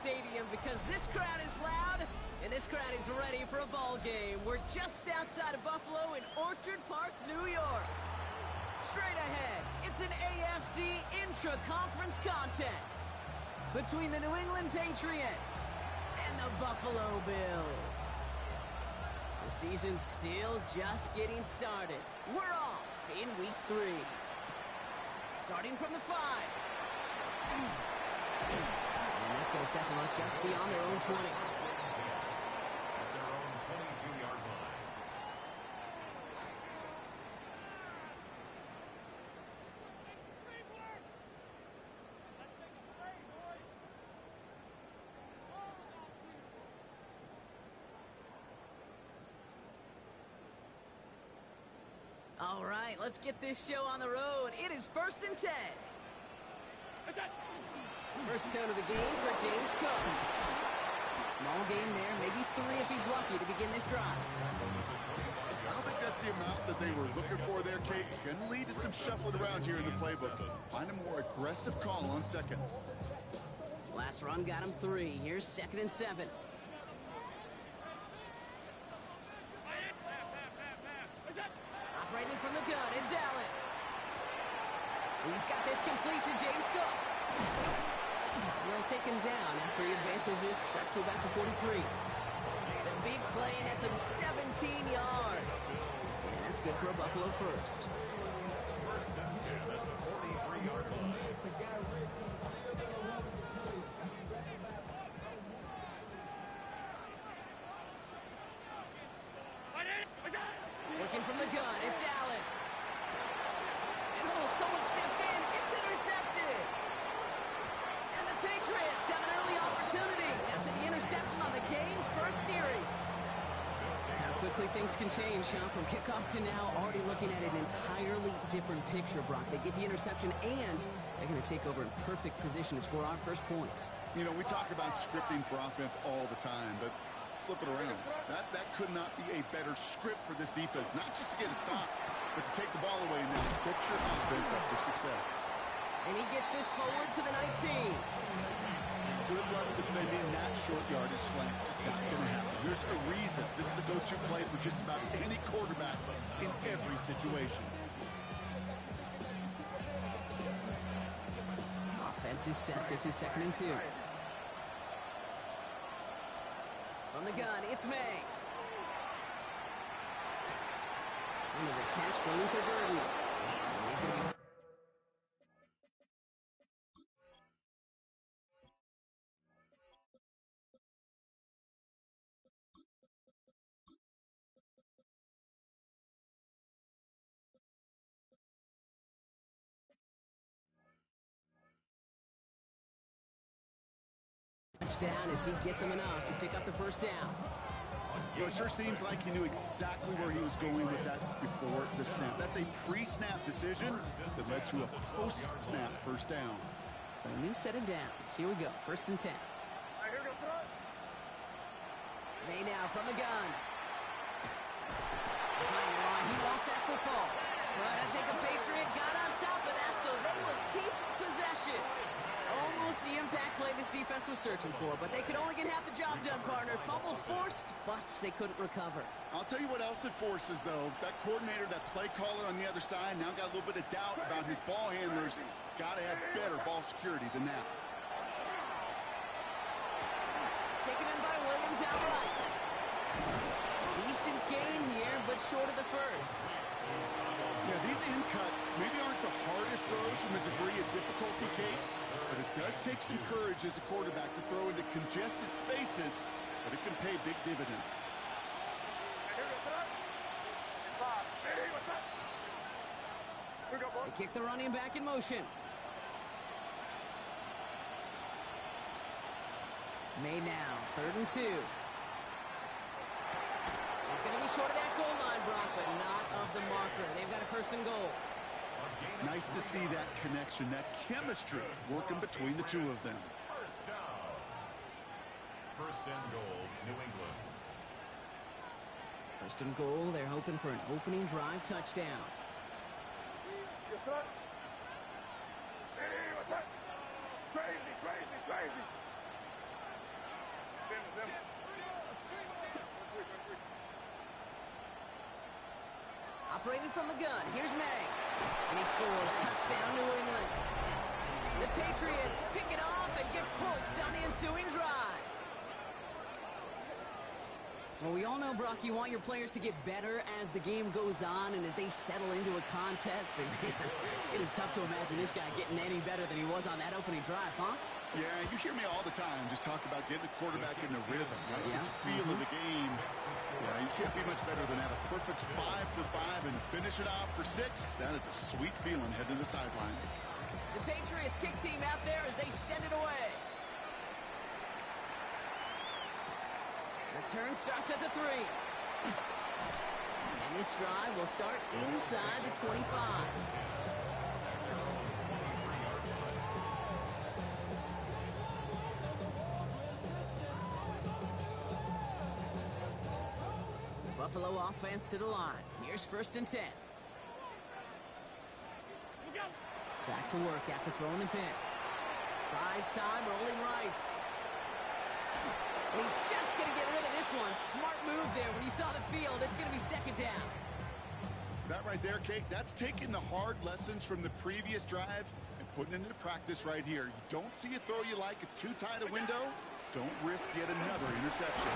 stadium because this crowd is loud and this crowd is ready for a ball game. We're just outside of Buffalo in Orchard Park, New York. Straight ahead, it's an AFC intra-conference contest between the New England Patriots and the Buffalo Bills. The season's still just getting started. We're off in week 3. Starting from the 5. And that's going to set them up just beyond their own 20. At their own 22-yard line. All right, let's get this show on the road. It is 1st and 10. First tone of the game for James Cook. Small gain there, maybe 3 if he's lucky to begin this drive. I don't think that's the amount that they were looking for there, Kate. Going to lead to some shuffling around here in the playbook. Find a more aggressive call on second. Last run got him 3. Here's 2nd and 7. Operating from the gun, it's Allen. He's got this complete to James Cook. They'll take him down after he advances this up to about the 43. The big play nets him 17 yards. And that's good for a Buffalo first. First and 10 at the 43-yard line. Working from the gun, it's Allen. And someone stepped in. It's intercepted. And the Patriots have an early opportunity. That's an interception on the game's first series. How quickly things can change, huh? From kickoff to now, already looking at an entirely different picture, Brock. They get the interception, and they're going to take over in perfect position to score our first points. You know, we talk about scripting for offense all the time, but flip it around. That could not be a better script for this defense. Not just to get a stop, but to take the ball away and then set your offense up for success. And he gets this forward to the 19. Good luck defending that short yardage slant. Just not going to happen. There's a reason. This is a go-to play for just about any quarterback in every situation. Offense is set. This is 2nd and 2. From the gun, it's May. And there's a catch for Luther Burden. And he's going to be... Touchdown as he gets him enough to pick up the first down. You know, it sure seems like he knew exactly where he was going with that before the snap. That's a pre-snap decision that led to a post-snap first down. So a new set of downs. Here we go. 1st and 10. May now from the gun. Behind the line, he lost that football. But I think a Patriot got on top of that, so they will keep possession. Almost the impact play this defense was searching for, but they could only get half the job done, partner. Fumble forced, but they couldn't recover. I'll tell you what else it forces, though. That coordinator, that play caller on the other side, now got a little bit of doubt about his ball handlers. Got to have better ball security than that. Taken in by Williams outright. Decent gain here, but short of the first. Yeah, these in cuts maybe aren't the hardest throws from a degree of difficulty, Kate, but it does take some courage as a quarterback to throw into congested spaces, but it can pay big dividends. They kick the running back in motion. May now, 3rd and 2. It's going to be short of that goal line, Brock, but not of the marker. They've got a 1st and goal. Nice to see that connection, that chemistry working between the two of them. First down. 1st and goal, New England. 1st and goal. They're hoping for an opening drive touchdown. operating from the gun. Here's May. And he scores. Touchdown, New England. The Patriots pick it off and get points on the ensuing drive. Well, we all know, Brock, you want your players to get better as the game goes on and as they settle into a contest. But, man, it is tough to imagine this guy getting any better than he was on that opening drive, huh? Yeah, you hear me all the time just talk about getting the quarterback in the rhythm, right? Just feel of the game. Yeah, you can't be much better than that. A perfect 5 for 5 and finish it off for 6. That is a sweet feeling heading to the sidelines. The Patriots kick team out there as they send it away. Return starts at the 3. And this drive will start inside the 25. Buffalo offense to the line. Here's 1st and 10. Back to work after throwing the pick. Buys time, rolling right. And he's just going to get rid of this one. Smart move there when he saw the field. It's going to be 2nd down. That right there, Kate, that's taking the hard lessons from the previous drive and putting it into practice right here. You don't see a throw you like. It's too tight a window. Don't risk yet another interception.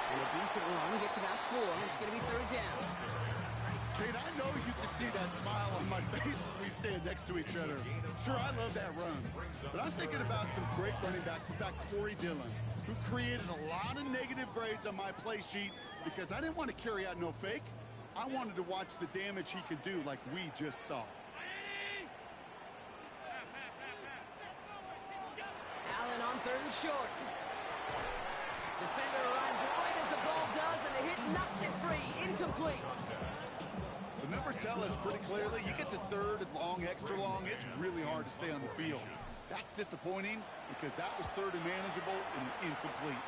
And a decent run gets about 4. It's going to be 3rd down. Kate, I know you can see that smile on my face as we stand next to each other. Sure, I love that run. But I'm thinking about some great running backs. In fact, Corey Dillon, who created a lot of negative grades on my play sheet because I didn't want to carry out no fake. I wanted to watch the damage he could do like we just saw. Allen on 3rd and short. Defender arrives right as the ball does, and the hit knocks it free. Incomplete. The numbers tell us pretty clearly, you get to 3rd and long, extra long, it's really hard to stay on the field. That's disappointing because that was 3rd and manageable and incomplete.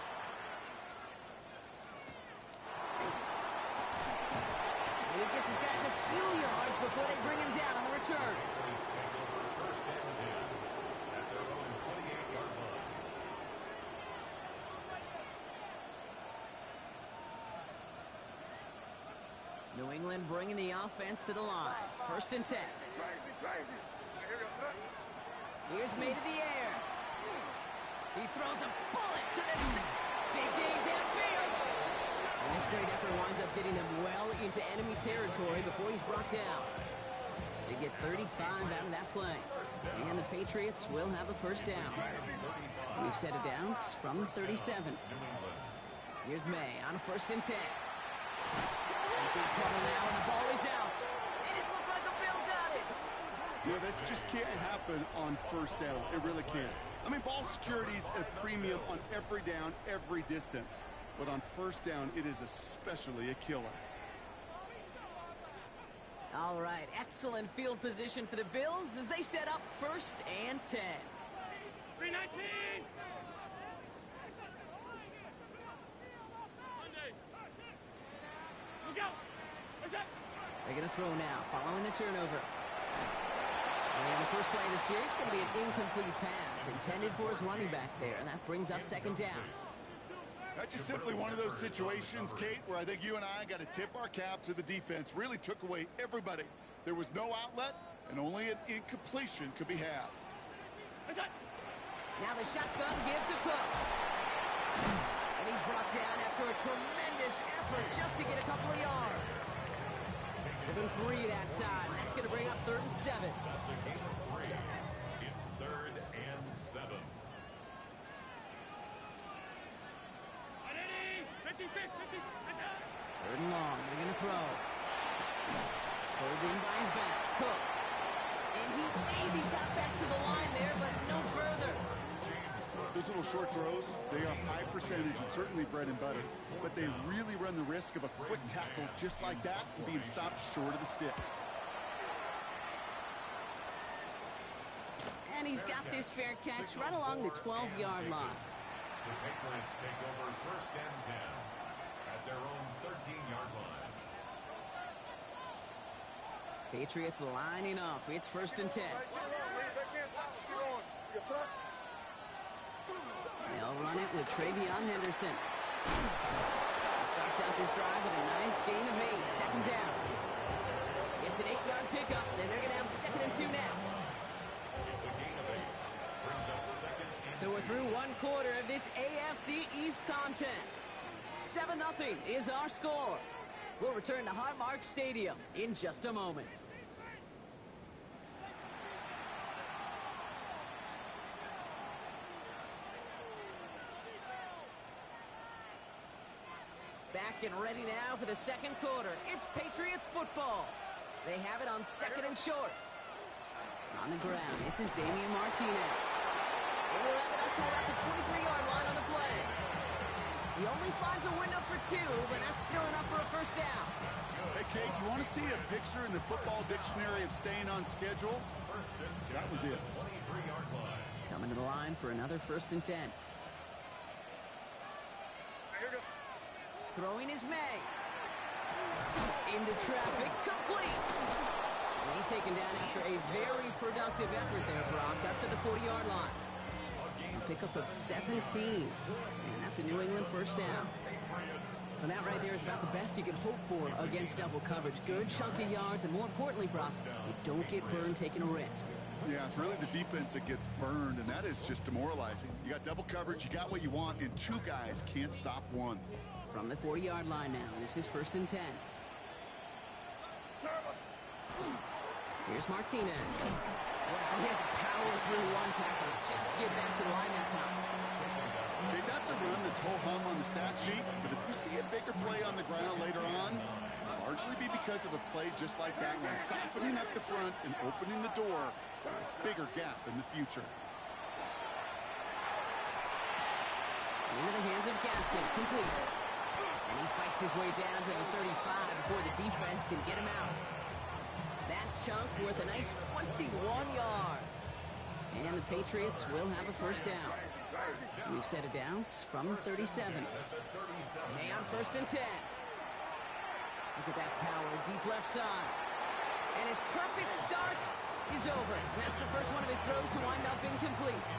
And he gets his guys a few yards before they bring him down on the return. First and 10 at their own 28-yard line. New England bringing the offense to the line. 1st and 10. Here's May to the air. He throws a bullet to the big game downfield. And this great effort winds up getting him well into enemy territory before he's brought down. They get 35 out of that play. And the Patriots will have a 1st down. We've set it down from the 37. Here's May on a 1st and 10. Big trouble now, and the ball is out. It didn't look like a Bill got it. Yeah, this just can't happen on 1st down. It really can't. I mean, ball security's a premium on every down, every distance. But on 1st down, it is especially a killer. All right, excellent field position for the Bills as they set up 1st and 10. 319! They're going to throw now, following the turnover. And the first play of the series is going to be an incomplete pass intended for his running back there, and that brings up 2nd down. That's just simply one of those situations, Kate, where I think you and I got to tip our cap to the defense. Really took away everybody. There was no outlet, and only an incompletion could be had. Now the shotgun give to Cook. And he's brought down after a tremendous effort just to get a couple of yards. Give him 3 that time. That's going to bring up 3rd and 7. That's a gain of 3. It's 3rd and 7. 3rd and long. They're going to throw. Pulled in by his back. Cook. And he maybe got back to the line there, but no further. Those little short throws, they are high percentage and certainly bread and butter. But they really run the risk of a quick tackle just like that and being stopped short of the sticks. And he's got this fair catch right along the 12-yard line. The Patriots take over 1st and 10 at their own 13-yard line. Patriots lining up. It's 1st and 10. They'll run it with Travion Henderson. He starts starts out this drive with a nice gain of 8. Second down. It's an 8-yard pickup. Then they're going to have 2nd and 2 next. It's a gain of 8. Brings up 2nd and So we're through one quarter of this AFC East contest. 7-0 is our score. We'll return to Highmark Stadium in just a moment. Back and ready now for the second quarter. It's Patriots football. They have it on 2nd and short. On the ground, this is Damian Martinez. And he'll have it up to about the 23-yard line on the play. He only finds a window for 2, but that's still enough for a first down. Hey, Kate, you want to see a picture in the football dictionary of staying on schedule? That was it. 23-yard line. Coming to the line for another 1st and 10. Throwing is May. Into traffic, complete. And he's taken down after a very productive effort there, Brock, up to the 40-yard line. A pickup of 17. And that's a New England first down. Well, that right there is about the best you could hope for against double coverage. Good chunky yards, and more importantly, Brock, you don't get burned taking a risk. Yeah, it's really the defense that gets burned, and that is just demoralizing. You got double coverage, you got what you want, and 2 guys can't stop one. From the 40-yard line now, this is 1st and 10. Here's Martinez. Wow, he had to power through one tackle just to get back to the line that time. Okay, that's a run that's ho-hum on the stat sheet, but if you see a bigger play on the ground later on, it'll largely be because of a play just like that one, softening up the front and opening the door for a bigger gap in the future. Into the hands of Gaston, complete. And he fights his way down to the 35 before the defense can get him out. That chunk worth a nice 21 yards. And the Patriots will have a first down. We've set it down from the 37. May on 1st and 10. Look at that power, deep left side. And his perfect start is over. That's the first one of his throws to wind up incomplete.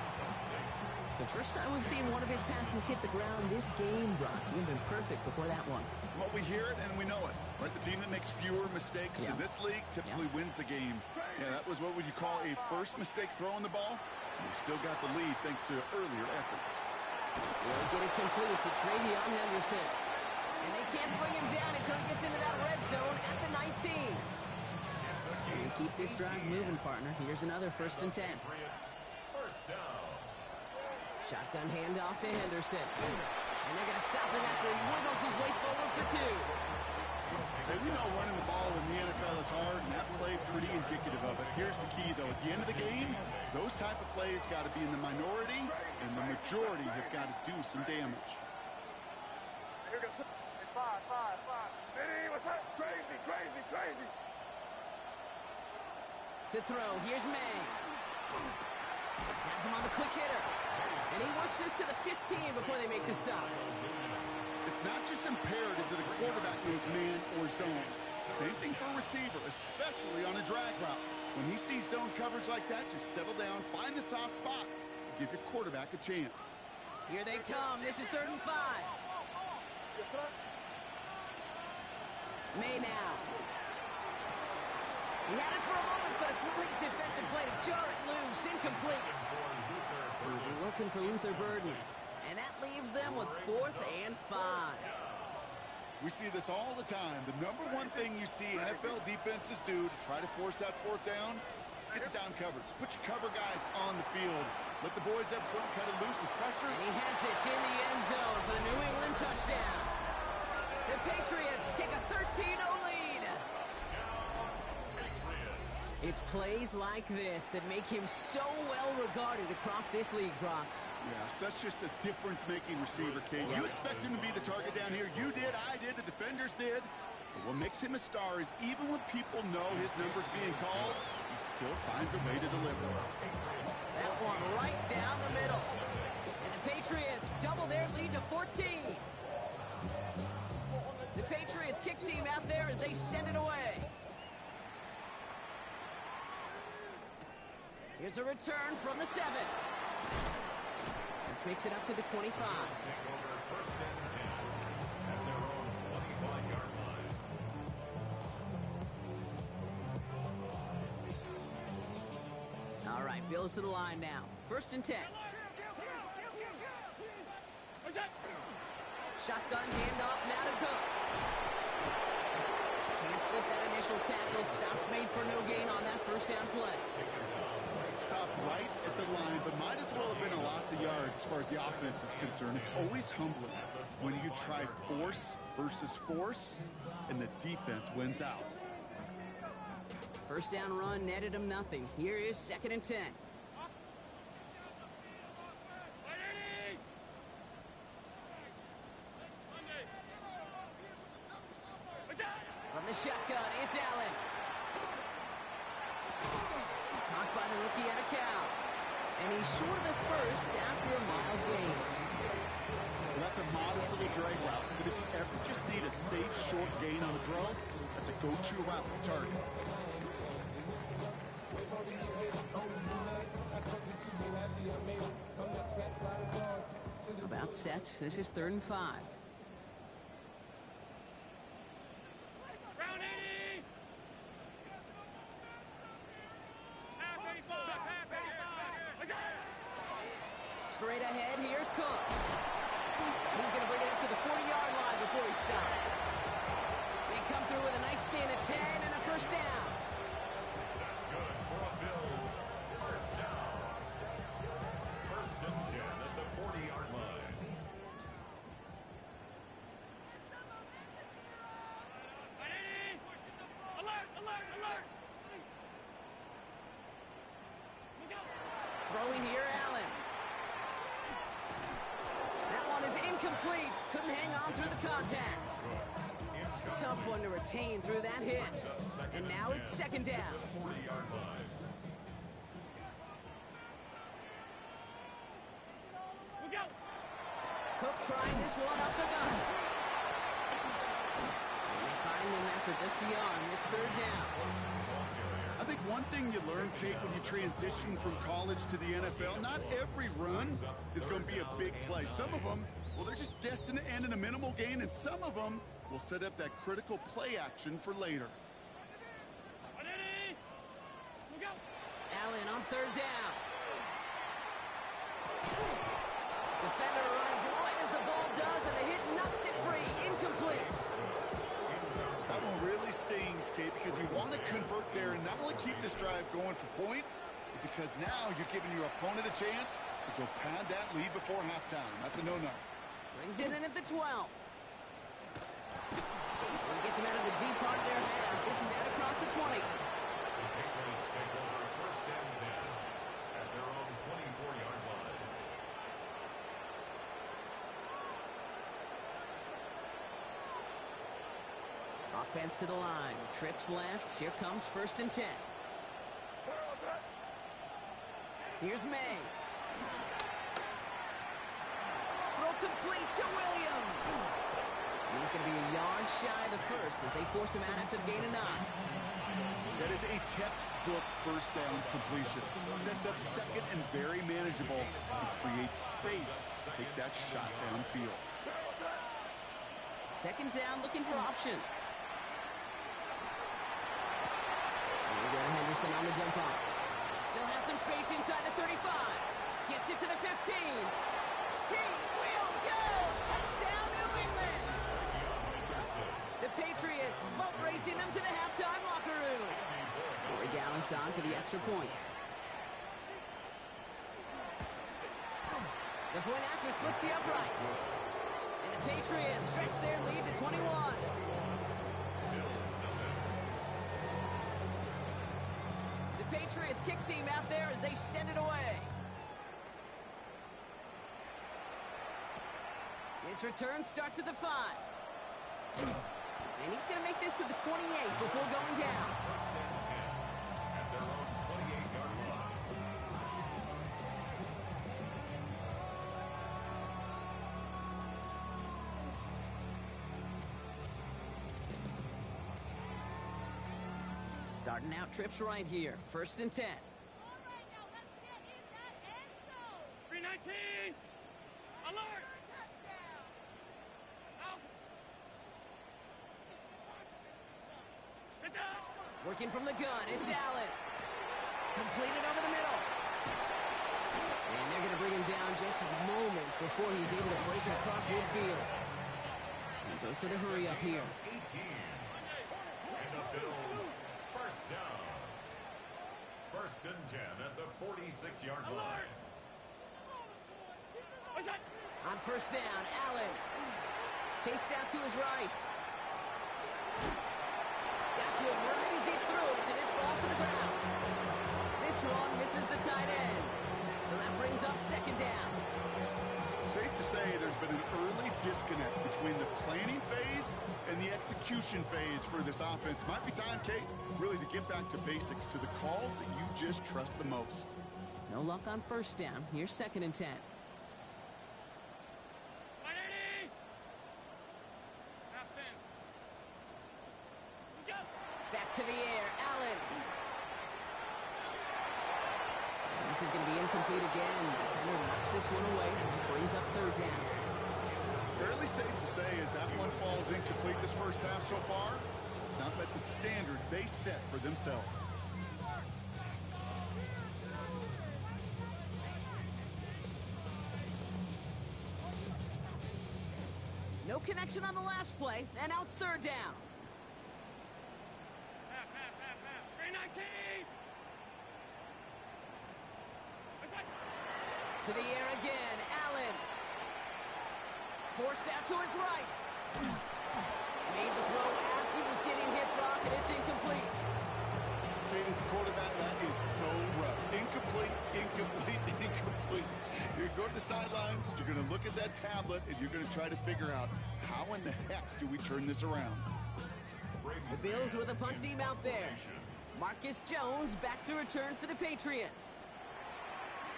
It's the first time we've seen one of his passes hit the ground this game, Brock. He'd been perfect before that one. Well, we hear it and we know it. Right? The team that makes fewer mistakes in this league typically wins the game. Yeah, that was what would you call a first mistake throwing the ball. And they still got the lead thanks to earlier efforts. They'll get it complete to Travion Henderson. And they can't bring him down until he gets into that red zone at the 19. And keep this drive moving, partner. Here's another 1st and 10. First down. Shotgun handoff to Henderson. And they're going to stop him after he wiggles his way forward for 2. Hey, we know running the ball in the NFL is hard, and that play pretty indicative of it. Here's the key, though. At the end of the game, those type of plays got to be in the minority, and the majority have got to do some damage. Here goes 5. City, what's up? Crazy. To throw, here's May. Has him on the quick hitter. And he works this to the 15 before they make the stop. It's not just imperative that a quarterback knows man or zone. Same thing for a receiver, especially on a drag route. When he sees zone coverage like that, just settle down, find the soft spot, and give your quarterback a chance. Here they come. This is 3rd and 5. May now. He had it for a moment, but a great defensive play to jar it loose. Incomplete. He was looking for Luther Burden. And that leaves them with 4th and 5. We see this all the time. The number one thing you see NFL defenses do to try to force that 4th down, it's down coverage. Put your cover guys on the field. Let the boys up front cut it loose with pressure. And he has it in the end zone for the New England touchdown. The Patriots take a 13-0 lead. It's plays like this that make him so well regarded across this league, Brock. Yeah, such just a difference-making receiver, Kate. You expect him to be the target down here. You did, I did, the defenders did. But what makes him a star is even when people know his number's being called, he still finds a way to deliver. That one right down the middle. And the Patriots double their lead to 14. The Patriots kick team out there as they send it away. Here's a return from the 7. This makes it up to the 25. Fields to the line now. 1st and 10. Shotgun handoff now to Cook. Can't slip that initial tackle. Stops made for no gain on that 1st down play. Stopped right at the line, but might as well have been a loss of yards as far as the offense is concerned. It's always humbling when you try force versus force, and the defense wins out. 1st down run netted him nothing. Here is 2nd and 10. From the shotgun, it's Allen. Caught by the rookie at a count. And he's short of the 1st after a mild gain. Well, that's a modest little drag route, but if you ever just need a safe, short gain on the throw, that's a go-to route to target. About set. This is 3rd and 5. Straight ahead, here's Cook. He's going to bring it up to the 40-yard line before he stops. They come through with a nice gain of 10 and a 1st down. That's good for a Bills 1st down. 1st and 10 at the 40-yard line. Throwing here, Allen. That one is incomplete. Couldn't hang on through the contact. Tough one to retain through that hit. And now it's 2nd down. 40-yard line. Cook trying this one up the gut. And they find him after just a yard. It's 3rd down. I think one thing you learn, Kate, when you transition from college to the NFL, not every run is going to be a big play. Some of them, well, they're just destined to end in a minimal gain, and some of them will set up that critical play action for later. Allen on 3rd down. Defender arrives right as the ball does, and the hit knocks it free. Incomplete. That one really stings, Kate, because you want to convert there and not only keep this drive going for points, but because now you're giving your opponent a chance to go pad that lead before halftime. That's a no-no. Brings it in at the 12. And gets him out of the deep part of their half. This is out across the 20. The Patriots take over 1st and 10 at their own 24-yard line. Offense to the line. Trips left. Here comes 1st and 10. Here's May. Throw complete to Williams. He's going to be a yard shy of the 1st as they force him out after the gain of 9. That is a textbook 1st down completion. Sets up 2nd and very manageable and creates space to take that shot downfield. 2nd down, looking for options. Here we go, Henderson on the dump off. Still has some space inside the 35. Gets it to the 15. He will go! Touchdown, New England! The Patriots boat racing them to the halftime locker room. Corey Gallis on for the extra point. The point after splits the uprights. And the Patriots stretch their lead to 21. The Patriots kick team out there as they send it away. This return starts at the 5. And he's going to make this to the 28 before going down. 1st and 10 at their own 28-yard line. Starting out trips right here. 1st and 10. 319! Alert! Working from the gun, it's Allen. Completed over the middle. And they're going to bring him down just a moment before he's able to break across midfield. And goes to the hurry up here. 18. And the Bills, first down. First and 10 at the 46-yard line. On first down, Allen. Chased out to his right. Got to him right as he threw it, and it falls to the ground. This one misses the tight end. So that brings up second down. Safe to say there's been an early disconnect between the planning phase and the execution phase for this offense. Might be time, Kate, really to get back to basics, to the calls that you just trust the most. No luck on first down. Here's second and 10. Back to the air, Allen. This is going to be incomplete again. Defender knocks this one away. Brings up third down. Fairly safe to say as that one falls incomplete this first half so far, it's not met the standard they set for themselves. No connection on the last play, and now it's third down. To the air again, Allen. Forced out to his right. Made the throw as he was getting hit, Brock, and it's incomplete. Kate, as a quarterback, that is so rough. Incomplete, incomplete, incomplete. You're going to go to the sidelines, you're going to look at that tablet, and you're going to try to figure out how in the heck do we turn this around. The Bills with a punt team out there. Marcus Jones back to return for the Patriots.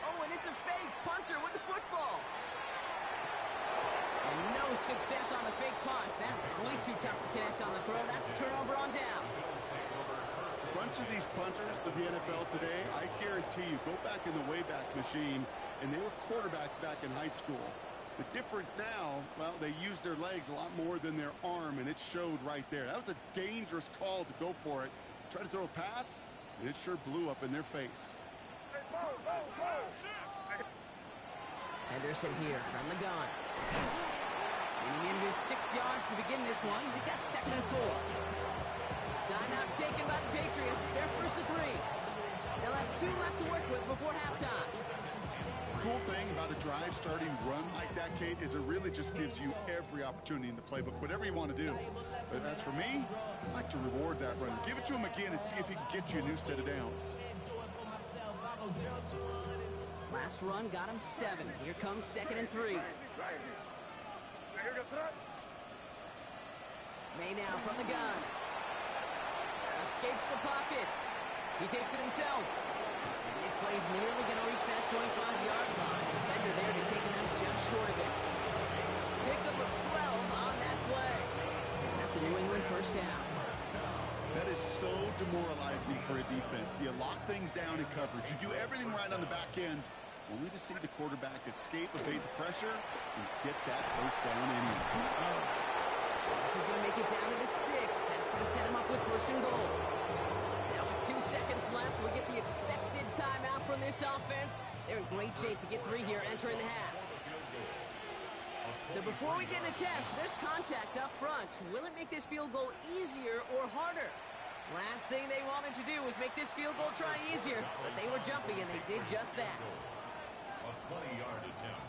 Oh, and it's a fake punter with the football. And no success on the fake punt. That was way too tough to connect on the throw. That's a turnover on downs. A bunch of these punters of the NFL today, I guarantee you, go back in the Wayback Machine, and they were quarterbacks back in high school. The difference now, well, they use their legs a lot more than their arm, and it showed right there. That was a dangerous call to go for it. Try to throw a pass, and it sure blew up in their face. Henderson here from the gun. Getting in his 6 yards to begin this one. We've got second and 4. Timeout taken by the Patriots. They're first and 3. They'll have 2 left to work with before halftime. Cool thing about a drive starting run like that, Kate, is it really just gives you every opportunity in the playbook, whatever you want to do. But as for me, I like to reward that run. Give it to him again and see if he can get you a new set of downs. Last run got him 7. Here comes second and 3. May now from the gun. Escapes the pocket. He takes it himself. And this play's nearly going to reach that 25-yard line. Defender there to take him out just short of it. Pickup of 12 on that play. And that's a New England first down. That is so demoralizing for a defense. You lock things down in coverage. You do everything right on the back end, only to see the quarterback escape, evade the pressure, and get that first down anyway. This is going to make it down to the 6. That's going to set him up with first and goal. Now with 2 seconds left, we get the expected timeout from this offense. They're in great shape to get 3 here entering the half. So before we get an attempt, there's contact up front. Will it make this field goal easier or harder? Last thing they wanted to do was make this field goal try easier, but they were jumpy and they did just that. A 20-yard attempt.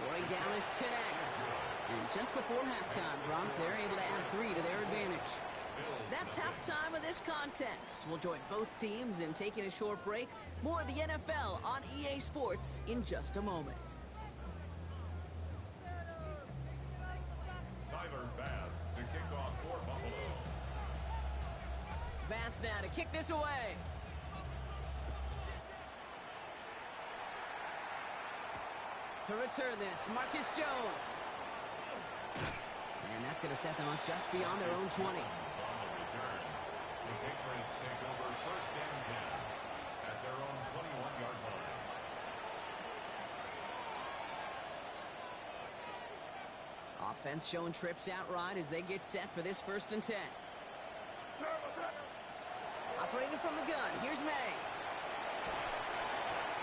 Roy Gallis connects. And just before halftime, Brock, they're able to add 3 to their advantage. That's halftime of this contest. We'll join both teams in taking a short break. More of the NFL on EA Sports in just a moment. Tyler Bass to kick off for Buffalo. Bass now to kick this away. To return this, Marcus Jones. And that's going to set them up just beyond their own 20. On the return, the Patriots take over first and 10 at their own 21-yard line. Offense showing trips out right as they get set for this first and 10. Operating from the gun, here's May.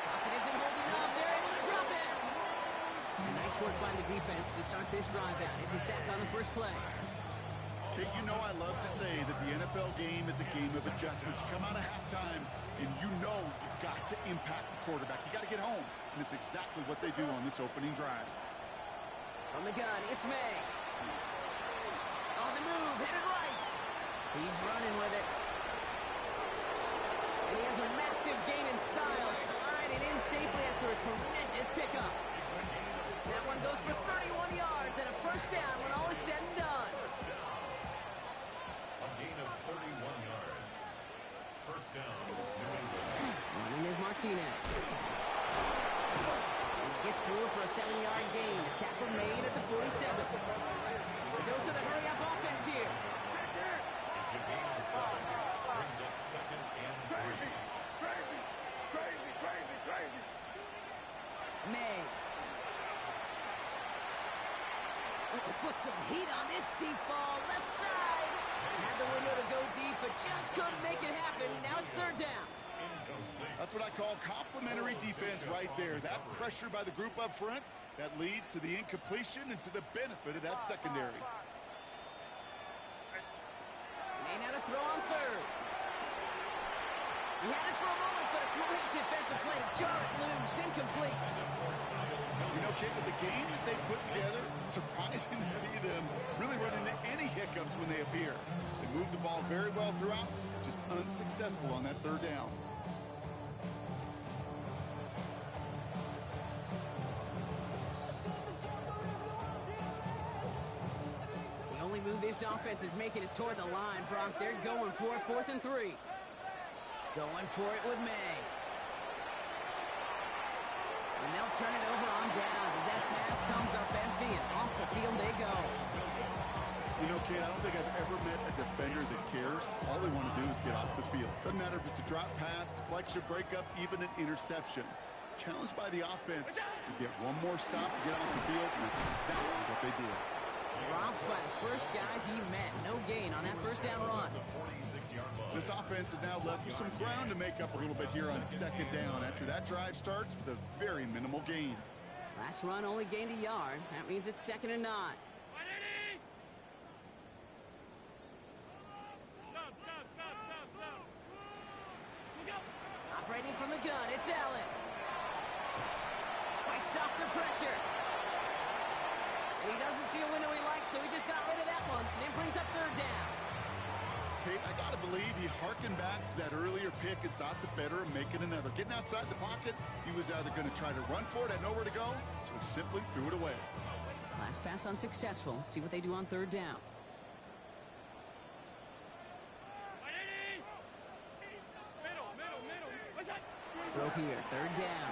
Pocket isn't holding up. They're able to drop it. And nice work by the defense to start this drive out. It's a sack on the first play. Kate, you know I love to say that the NFL game is a game of adjustments. You come out of halftime, and you know you've got to impact the quarterback. You got to get home, and it's exactly what they do on this opening drive. From the gun, it's May. On the move, headed right. He's running with it. And he has a massive gain in style, sliding in safely after a tremendous pickup. That one goes for 31 yards and a first down when all is said and done. A gain of 31 yards. First down, New England. Running is Martinez. And he gets through for a 7-yard gain. A tackle made at the 47. The dose of the hurry-up offense here. It's a gain of 7. Brings up second and 3. May. Put some heat on this deep ball. Left side. Had the window to go deep, but just couldn't make it happen. Now it's third down. That's what I call complimentary defense right there. That pressure by the group up front, that leads to the incompletion and to the benefit of that secondary. May now to throw on third. He had it for a moment, but a great defensive play to jar it loose. Incomplete. You know, Kate, with the game that they put together, it's surprising to see them really run into any hiccups when they appear. They move the ball very well throughout, just unsuccessful on that third down. The only move this offense is making is toward the line, Brock. They're going for it, 4th and 3. Going for it with May. And they'll turn it over on downs as that pass comes up empty, and off the field they go. You know, Kate, I don't think I've ever met a defender that cares. All they want to do is get off the field. Doesn't matter if it's a drop pass, deflection, breakup, even an interception. Challenged by the offense to get one more stop to get off the field, and that's exactly what they did. Dropped by the first guy he met. No gain on that first down run. This offense is now left with some ground to make up a little bit here on second down after that drive starts with a very minimal gain. Last run only gained a yard. That means it's 2nd and 9. Operating from the gun, it's Allen. Fights off the pressure. And he doesn't see a window he likes, so he just got rid of that one. And it brings up third down. Kate, I got to believe he harkened back to that earlier pick and thought the better of making another. Getting outside the pocket, he was either going to try to run for it, had nowhere to go, so he simply threw it away. Last pass unsuccessful. Let's see what they do on third down. Throw here, third down.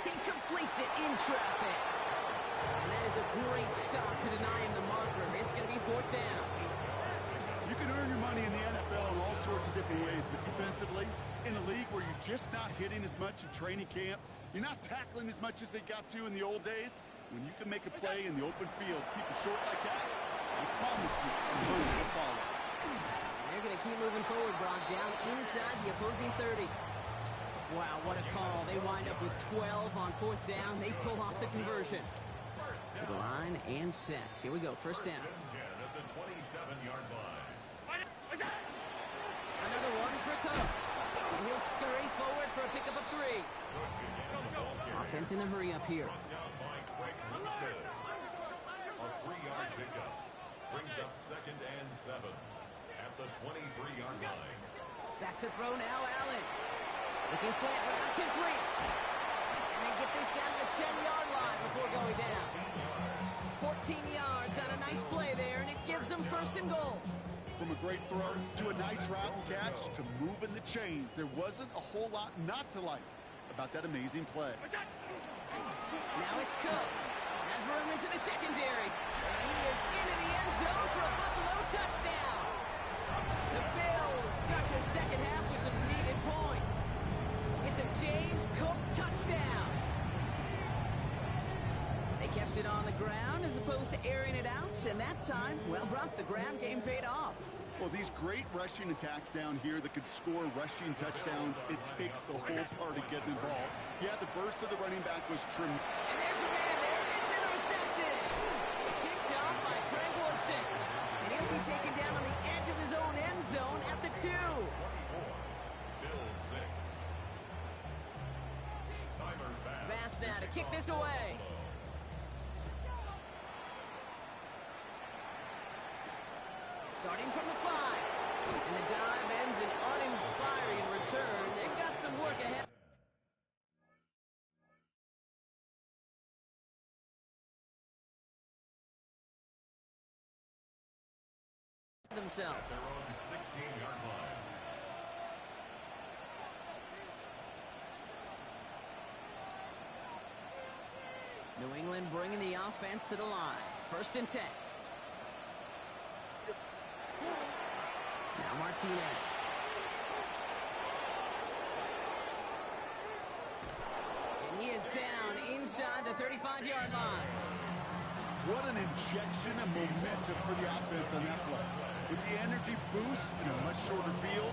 He completes it in traffic. And that is a great stop to deny him the marker. It's going to be 4th down. You can earn your money in the NFL in all sorts of different ways, but defensively, in a league where you're just not hitting as much in training camp, you're not tackling as much as they got to in the old days, when you can make a play in the open field, keep it short like that, I promise you some money will follow. And they're going to keep moving forward, Brock, down inside the opposing 30. Wow, what a call. They wind up with 12 on 4th down. They pull off the conversion. To the line and set. Here we go, first down. At the 27-yard line. Another one for Cook. And he'll scurry forward for a pickup of 3. Offense in the hurry up here. A 3-yard pickup. Brings up 2nd and 7 at the 23-yard line. Back to throw now, Allen. Looking slant route, complete. And they get this down to the 10-yard line before going down. 14 yards on a nice play there, and it gives them 1st and goal. From a great throw to a nice route and catch to moving the chains, there wasn't a whole lot not to like about that amazing play. Now it's Cook. Has room into the secondary. And he is into the end zone for a Buffalo touchdown. The Bills start the second half with some needed points. It's a James Cook touchdown. They kept it on the ground as opposed to airing it out, and that time, well, Brock, the ground game paid off. Well, these great rushing attacks down here that could score rushing touchdowns, it takes the whole party getting involved. Yeah, the burst of the running back was tremendous. And there's a man there. It's intercepted. Picked off by Craig Woodson. And he'll be taken down on the edge of his own end zone at the 2. Bill 6. Tyler Bass now to kick this away. Starting from the 5. And the dive ends an uninspiring return. They've got some work ahead themselves. their own 16-yard line. New England bringing the offense to the line. 1st and 10. Now Martinez. And he is down inside the 35-yard line. What an injection of momentum for the offense on that play. With the energy boost in a much shorter field,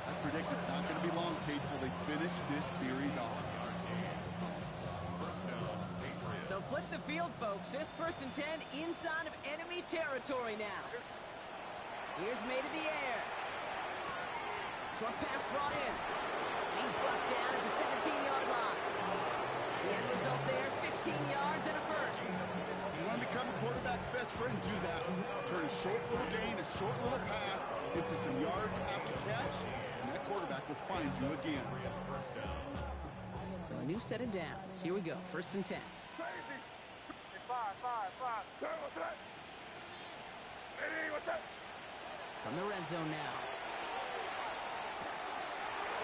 I predict it's not going to be long, Kate, till they finish this series off. So flip the field, folks. It's 1st and 10 inside of enemy territory now. Here's made in the air. Short pass brought in. And he's brought down at the 17-yard line. The end result there, 15 yards and a first. You want to become a quarterback's best friend, do that. Turn a short little gain, a short little pass into some yards after catch, and that quarterback will find you again. So a new set of downs. Here we go, 1st and 10. From the red zone now.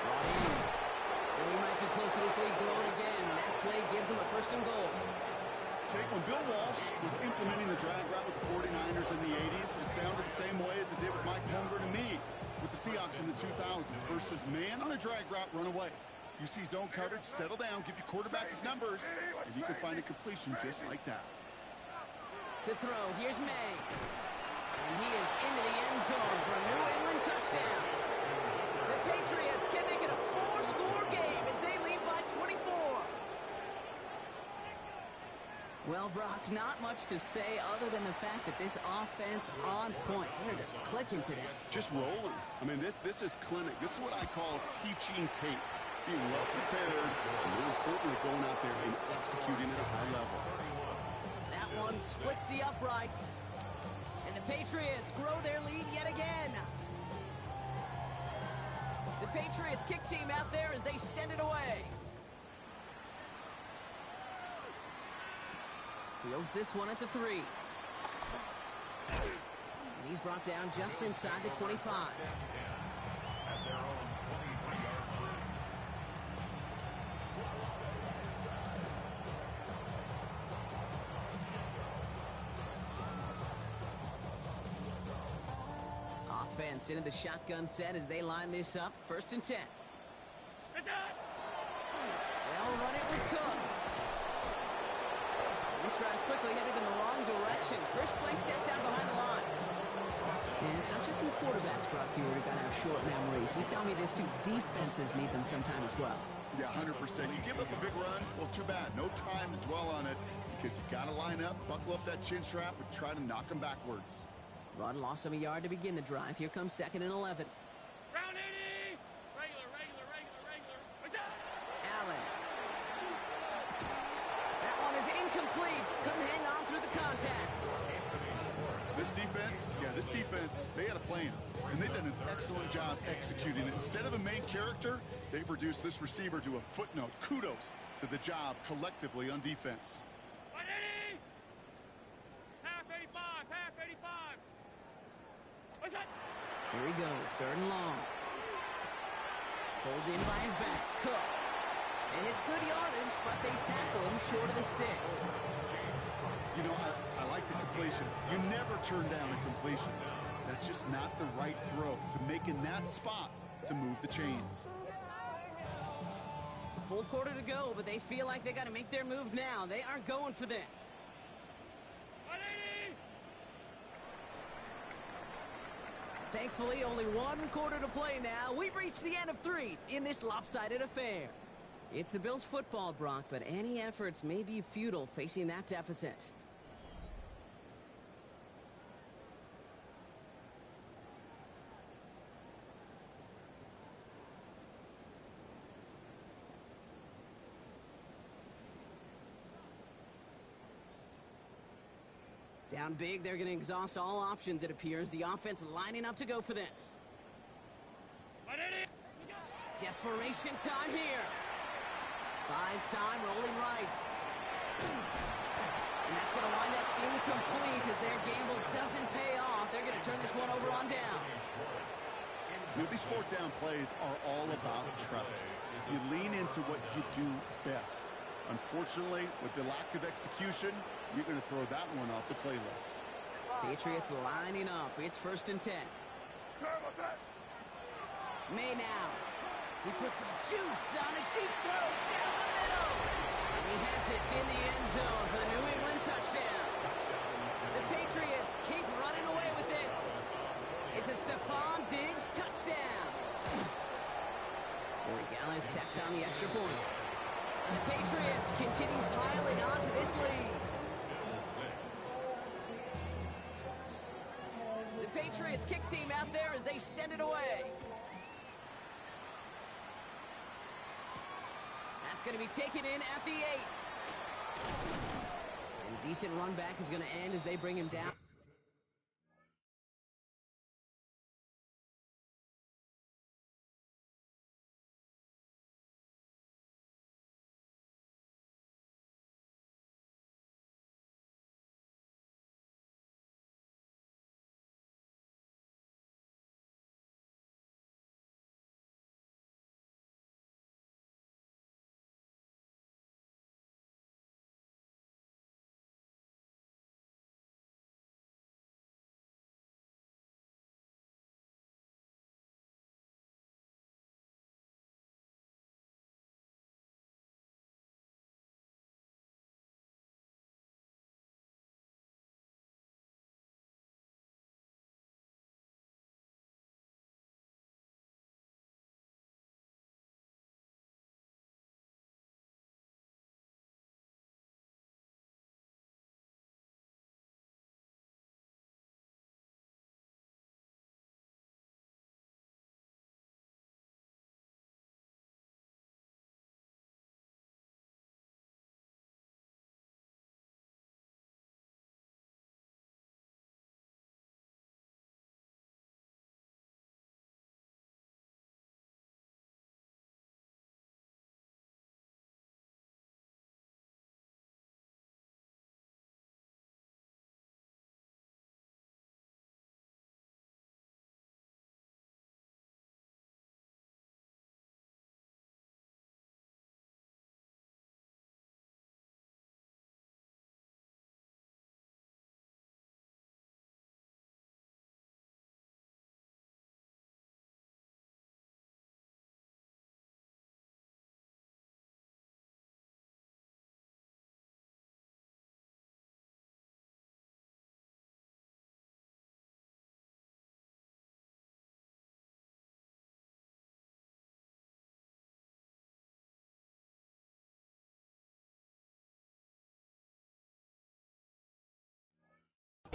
Brought in. And we might be close to this lead growing again. That play gives him a 1st and goal. Okay, when Bill Walsh was implementing the drag route with the 49ers in the 80s, it sounded the same way as it did with Mike Holmgren and me with the Seahawks in the 2000s. Versus man on a drag route, run away. You see zone coverage, settle down, give your quarterback his numbers, and you can find a completion just like that. To throw, here's May. And he is into the end zone for a New England touchdown. The Patriots can make it a 4-score game as they lead by 24. Well, Brock, not much to say other than the fact that this offense on point. They're just clicking today. Just rolling. I mean, this is clinic. This is what I call teaching tape. Being well prepared, and more importantly, going out there and executing at a high level. That one splits the uprights. And the Patriots grow their lead yet again. The Patriots kick team out there as they send it away. Fields this one at the 3. And he's brought down just inside the 25. At their own 23-yard line. Offense into the shotgun set as they line this up. 1st and 10. They'll run it with Cook. This drive's quickly headed in the wrong direction. First play set down behind the line. And it's not just some quarterbacks, Brock, here who got to have short memories. You tell me this too, defenses need them sometime as well. Yeah, 100%. You give up a big run, well, too bad. No time to dwell on it because you got to line up, buckle up that chin strap, and try to knock them backwards. Run lost him a yard to begin the drive. Here comes 2nd and 11. Round 80. Regular. What's up? Allen. That one is incomplete. Couldn't hang on through the contact. This defense, they had a plan, and they've done an excellent job executing it. Instead of a main character, they've reduced this receiver to a footnote. Kudos to the job collectively on defense. 180. Half 85. What's up? Here he goes, 3rd and long. Pulled in by his back, Cook. And it's good yardage, but they tackle him short of the sticks. You know, I like the completion. You never turn down a completion. That's just not the right throw to make in that spot to move the chains. A full quarter to go, but they feel like they got to make their move now. They are going for this. 180. Thankfully, only one quarter to play now. We've reached the end of 3 in this lopsided affair. It's the Bills' football, Brock, but any efforts may be futile facing that deficit. Down big, they're going to exhaust all options, it appears. The offense lining up to go for this. Desperation time here. Buys time, rolling right. And that's going to wind up incomplete as their gamble doesn't pay off. They're going to turn this one over on downs. You know, these fourth down plays are all about trust. You lean into what you do best. Unfortunately, with the lack of execution, you're going to throw that one off the playlist. Patriots lining up. It's 1st and 10. May now. He puts some juice on a deep throw down the middle. And he has it in the end zone for the New England touchdown. The Patriots keep running away with this. It's a Stephon Diggs touchdown. Boy, Gallis taps on the extra point. And the Patriots continue piling on to this lead. The Patriots kick team out there as they send it away. That's going to be taken in at the 8. And a decent run back is going to end as they bring him down.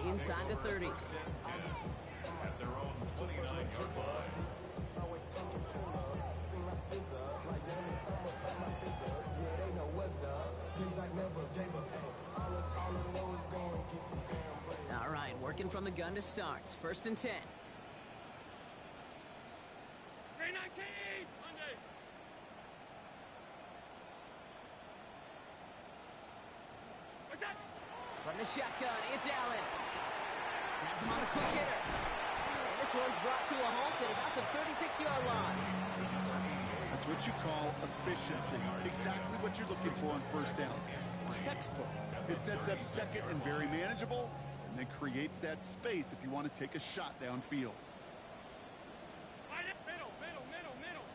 Inside the 30. At their own 29-yard line. All right, working from the gun to start. 1st and 10. 319! Monday! What's that? From the shotgun, it's Allen. Has him on a quick hitter. And this one's brought to a halt at about the 36-yard line. That's what you call efficiency. Exactly what you're looking for on 1st down. Textbook. It sets up 2nd and very manageable, and then creates that space if you want to take a shot downfield. Middle.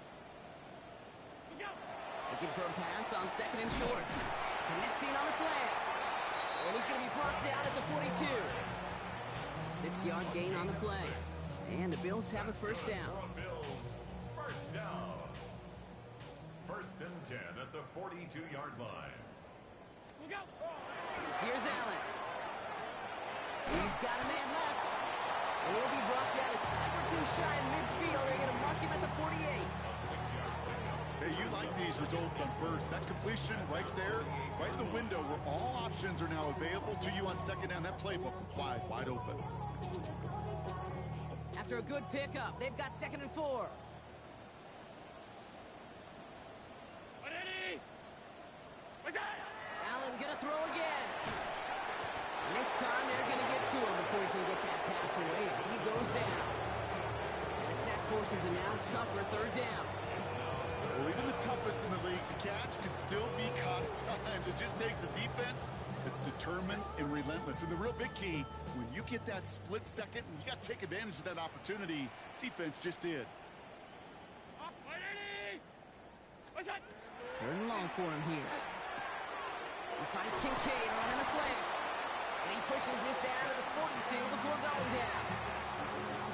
Look out! Looking for a pass on 2nd and short. Connecting on a slant. And he's going to be brought down at the 42. 6-yard gain on the play. And the Bills have a first down. Bills, first down. First and 10 at the 42-yard line. Look out. Here's Allen. He's got a man left. And he'll be brought down a step or two shy in midfield. They're going to mark him at the 48. A 6-yard pickup. Hey, you like these results on first. That completion right there, right in the window where all options are now available to you on second down. That playbook wide open. After a good pickup, they've got 2nd and 4. Ready? What's that? Allen gonna throw again. And this time they're gonna get to him before he can get that pass away as he goes down. And the sack forces a now tougher 3rd down. Well, even the toughest in the league to catch can still be caught at times. It just takes a defense that's determined and relentless. And the real big key, when you get that split second, you got to take advantage of that opportunity. Defense just did. Ready? What's that? 3rd and long for him here. He finds Kincaid running a slant. And he pushes this down to the 42 before going down.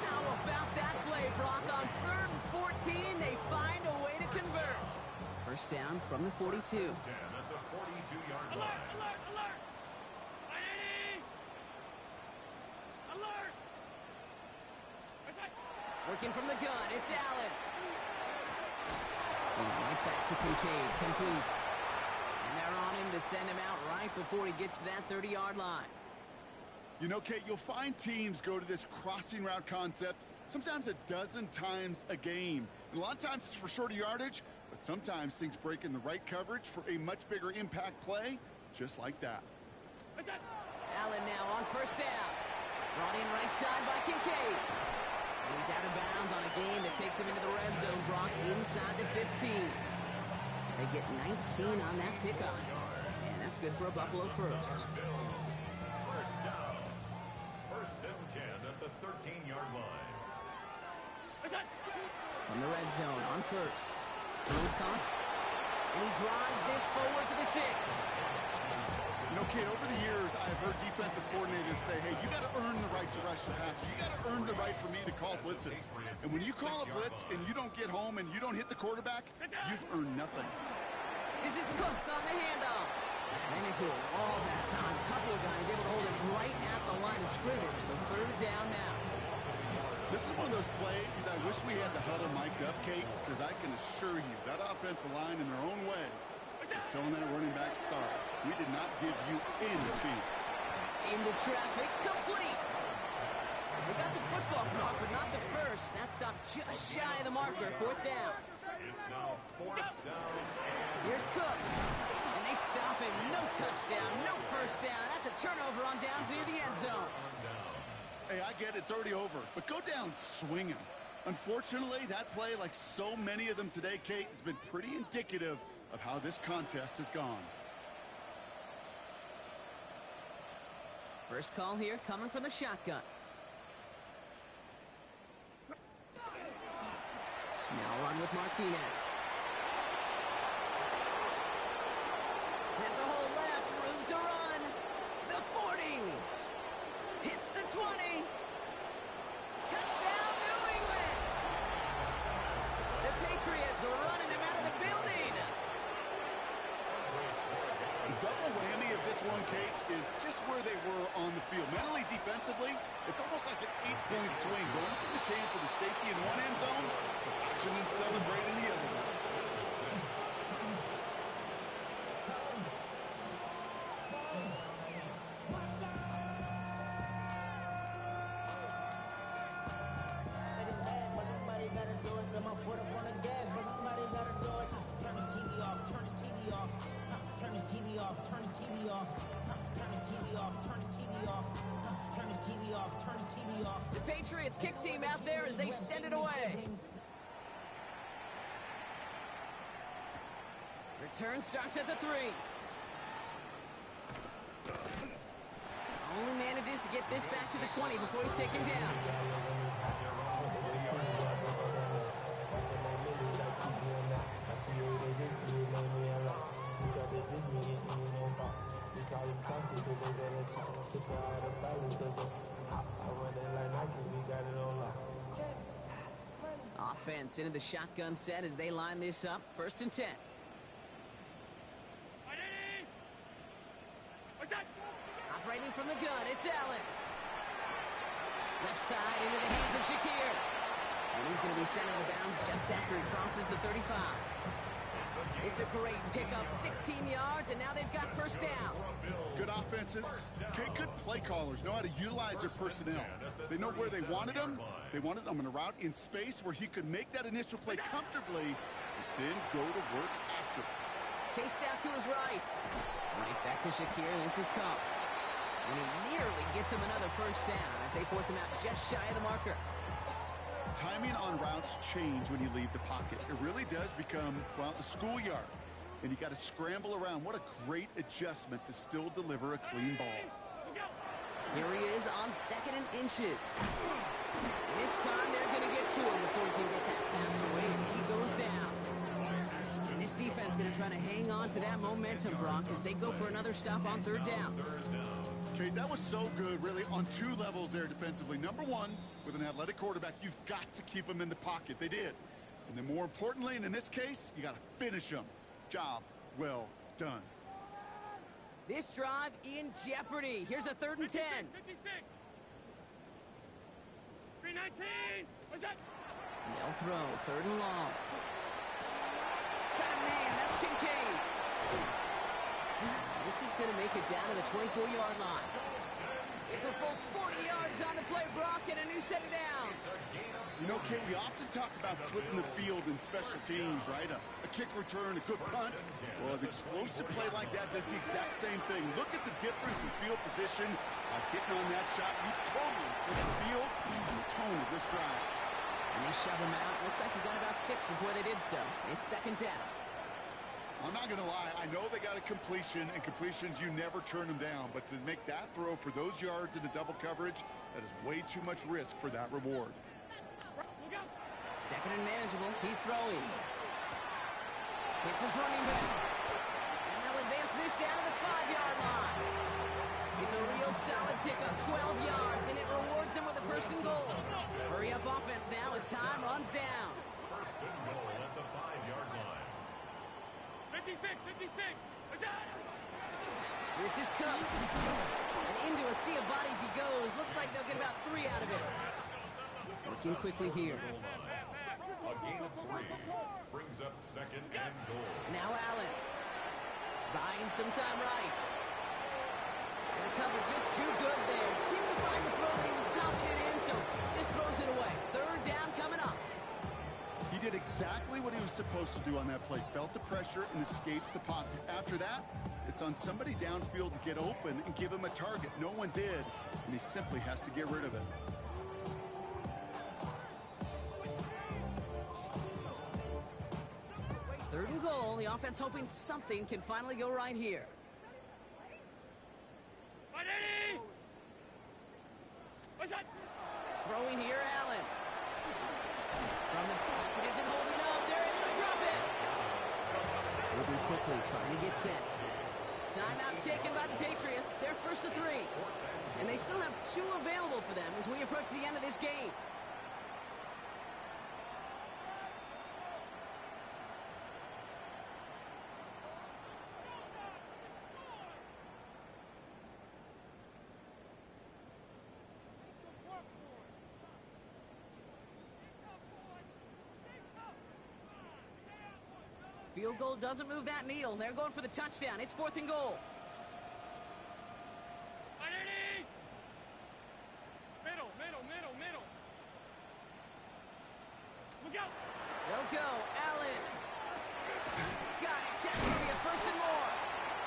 How about that play, Brock? On 3rd and 14, they find a way to convert. First down from the 42. 10 at the 42-yard Alert, line. alert, alert. Ready? Alert. What's that? Working from the gun, it's Allen. Going right back to Kincaid, complete. And they're on him to send him out right before he gets to that 30-yard line. You know, Kate, you'll find teams go to this crossing route concept sometimes a dozen times a game. And a lot of times it's for shorter yardage, but sometimes things break in the right coverage for a much bigger impact play, just like that. What's that? Allen now on first down. Brought in right side by Kincaid. And he's out of bounds on a gain that takes him into the red zone. Brock inside the 15. They get 19 on that pickup. And that's good for a Buffalo first. Bills, first down. First and 10 at the 13-yard line. What's that? From the red zone on first. He's caught. And he drives this forward to the 6. You know, Kate, over the years, I've heard defensive coordinators say, hey, you got to earn the right to rush the passer. You got to earn the right for me to call blitzes. And when you call a blitz and you don't get home and you don't hit the quarterback, you've earned nothing. This is Cook on the handoff. Ran into a wall that time. A couple of guys able to hold it right at the line of scrimmage. So 3rd down now. This is one of those plays that I wish we had the huddle mic'd up, Kate, because I can assure you that offensive line in their own way is telling that running back, sorry, we did not give you any chance. Into traffic, complete. They got the football block, but not the first. That stopped just shy of the marker. 4th down. It's now 4th down and Here's Cook. And they stop him. No touchdown, no first down. That's a turnover on downs near the end zone. Hey, I get it, it's already over, but go down swinging. Unfortunately, that play, like so many of them today, Kate, has been pretty indicative of how this contest has gone. First call here coming from the shotgun. Now run with Martinez. Has a hole left, room to run. The 40. Hits the 20. Touchdown, New England. The Patriots are running them out of the building. The double whammy of this one, Kate, is just where they were on the field. Not only defensively, it's almost like an 8-point swing, going from the chance of the safety in one end zone to watching them celebrate in the other one. The Patriots kick team out there as they send it away. Return starts at the 3. Only manages to get this back to the 20 before he's taken down. offense into the shotgun set as they line this up. 1st and 10. Operating from the gun, it's Allen. Left side into the hands of Shakir. And he's going to be sent out of bounds just after he crosses the 35. It's a great pickup, 16 yards, and now they've got 1st down. Good offenses. Okay, good play callers know how to utilize their personnel. They know where they wanted them. They wanted them on a route in space where he could make that initial play comfortably, but then go to work after it. Chased out to his right. Right back to Shakir. This is caught. And he nearly gets him another 1st down as they force him out just shy of the marker. Timing on routes change when you leave the pocket. It really does become, well, the schoolyard. And you got to scramble around. What a great adjustment to still deliver a clean ball. Here he is on 2nd and inches. This time they're going to get to him before he can get that pass away as he goes down. And this defense going to try to hang on to that momentum, Brock, as they go for another stop on 3rd down. Okay, that was so good, really, on 2 levels there defensively. Number 1, with an athletic quarterback, you've got to keep him in the pocket. They did. And then more importantly, and in this case, you got to finish him. Job well done. This drive in jeopardy. Here's a 3rd and 10. 56. 319. What's that? They'll throw. 3rd and long. Got a man. That's Kincaid. This is going to make it down to the 24-yard line. It's a full 40 yards on the play, Brock, and a new set of downs. You know, Kate, we often talk about flipping the field in special teams, right? A kick return, a good punt. Well, an explosive play like that does the exact same thing. Look at the difference in field position. Hitting on that shot, you've totally flipped the field and the tone of this drive. And they shove him out. Looks like he got about 6 before they did so. It's 2nd down. I'm not going to lie. I know they got a completion, and completions, you never turn them down. But to make that throw for those yards into double coverage, that is way too much risk for that reward. 2nd and manageable. He's throwing. Hits his running back. And they'll advance this down to the 5-yard line. It's a real solid pickup, 12 yards, and it rewards him with a 1st and goal. Hurry up offense now as time runs down. 1st and goal at the 5-yard line. 56. 56. What's that? This is Cook. And into a sea of bodies he goes. Looks like they'll get about 3 out of it. Working quickly here. A gain of 3 brings up 2nd and goal. Now Allen. Buying some time right. And the cover just too good there. Didn't find the throw that he was confident in, so just throws it away. 3rd down coming up. He did exactly what he was supposed to do on that play. Felt the pressure and escapes the pocket. After that, it's on somebody downfield to get open and give him a target. No one did, and he simply has to get rid of it. Third and goal. The offense hoping something can finally go right here. 180. What's that? Throwing here, Allen. From the pocket, isn't holding up. They're able to drop it. Moving quickly, trying to get set. Timeout taken by the Patriots. They're 1st to 3. And they still have 2 available for them as we approach the end of this game. Field goal doesn't move that needle. They're going for the touchdown. It's 4th and goal. 180. Middle. Look out. They'll go. Allen. He's got it. It's going to be a 1st and more.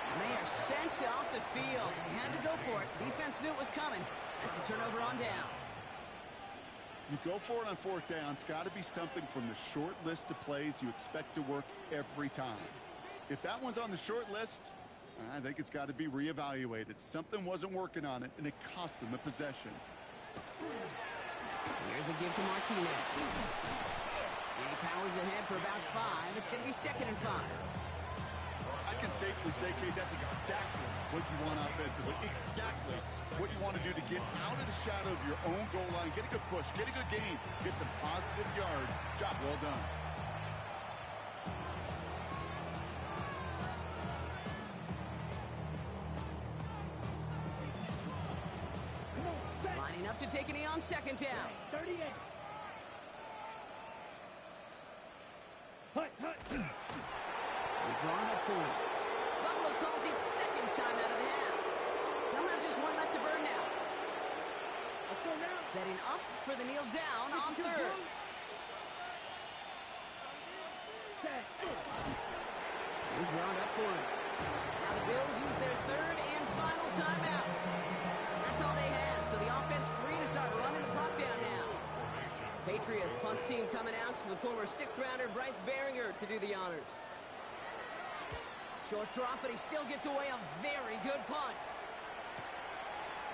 And they are sent off the field. They had to go for it. Defense knew it was coming. That's a turnover on downs. You go for it on 4th down. It's got to be something from the short list of plays you expect to work every time. If that one's on the short list, I think it's got to be reevaluated. Something wasn't working on it, and it cost them a possession. Here's a give to Martinez. He powers ahead for about 5. It's going to be 2nd and 5. I can safely say, Kate, that's exactly what you want offensively. Exactly what you want to do to get out of the shadow of your own goal line, get a good push, get a good gain, get some positive yards. Job well done. Lining up to take a knee on second down. 38. Hut. They're drawing up for it. Buffalo calls it second time out of the half. They'll have just one left to burn now. Let's go now. Setting up for the kneel down on third. Set. They're drawing up for it. Now the Bills use their third and final timeout. That's all they had, so the offense free to start running the clock down now. Patriots punt team coming out to the former sixth-rounder Bryce Behringer to do the honors. Short drop, but he still gets away a very good punt.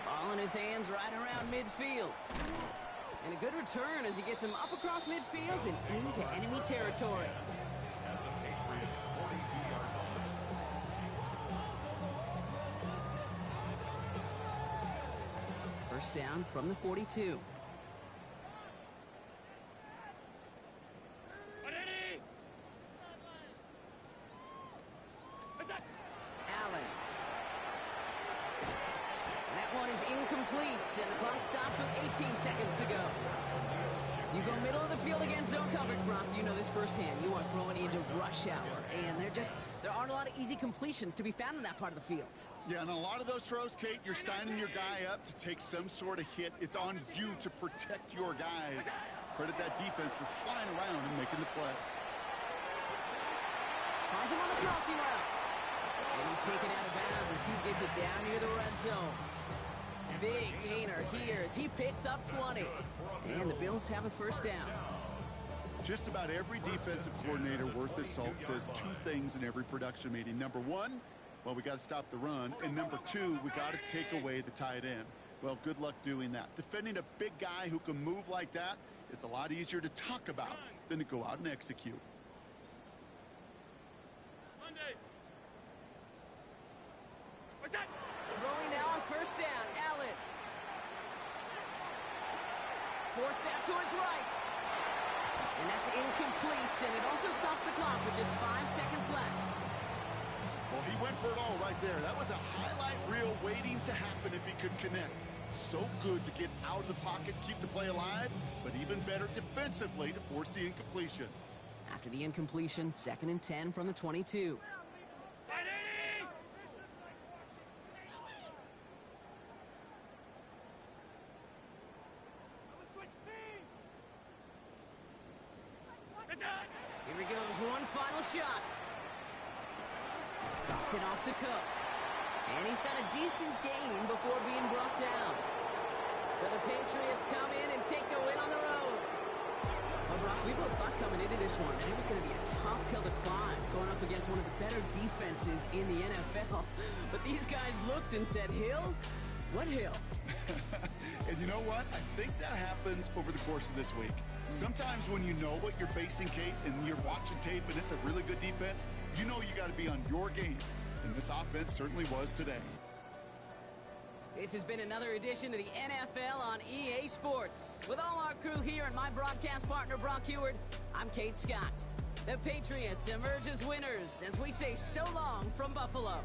Ball in his hands right around midfield. And a good return as he gets him up across midfield and into enemy territory. At the Patriots' 42-yard line. First down from the 42. Ready. What's that? Allen. And that one is incomplete, and the clock stops with 18 seconds to go. You go middle of the field against zone coverage, Brock. You know this firsthand. You are throwing into rush hour, and there aren't a lot of easy completions to be found in that part of the field. Yeah, and a lot of those throws, Kate, you're signing your guy up to take some sort of hit. It's on you to protect your guys. Credit that defense for flying around and making the play. Finds him on the crossing route. And he's taken out of bounds as he gets it down near the red zone. Big gainer here as he picks up 20. And the Bills have a first down. Just about every defensive coordinator worth his salt says two things in every production meeting. Number one, well, we got to stop the run. And number two, we got to take away the tight end. Well, good luck doing that. Defending a big guy who can move like that, it's a lot easier to talk about than to go out and execute. Monday. What's that? Throwing now on first down, Allen. Forced out to his right. And that's incomplete, and it also stops the clock with just 5 seconds left. Well, he went for it all right there. That was a highlight reel waiting to happen if he could connect. So good to get out of the pocket, keep the play alive, but even better defensively to force the incompletion. After the incompletion, 2nd and 10 from the 22. Ready. It's on. Here he goes, one final shot. Drops it off to Cook. And he's got a decent gain before being brought down. So the Patriots come in and take the win on the road. Well, Brock, we both thought coming into this one that it was going to be a tough hill to climb, going up against one of the better defenses in the NFL. But these guys looked and said, Hill? What hill? And you know what? I think that happens over the course of this week. Sometimes when you know what you're facing, Kate, and you're watching tape and it's a really good defense, you know you got to be on your game. And this offense certainly was today. This has been another edition of the NFL on EA Sports. With all our crew here and my broadcast partner, Brock Heward, I'm Kate Scott. The Patriots emerge as winners as we say so long from Buffalo.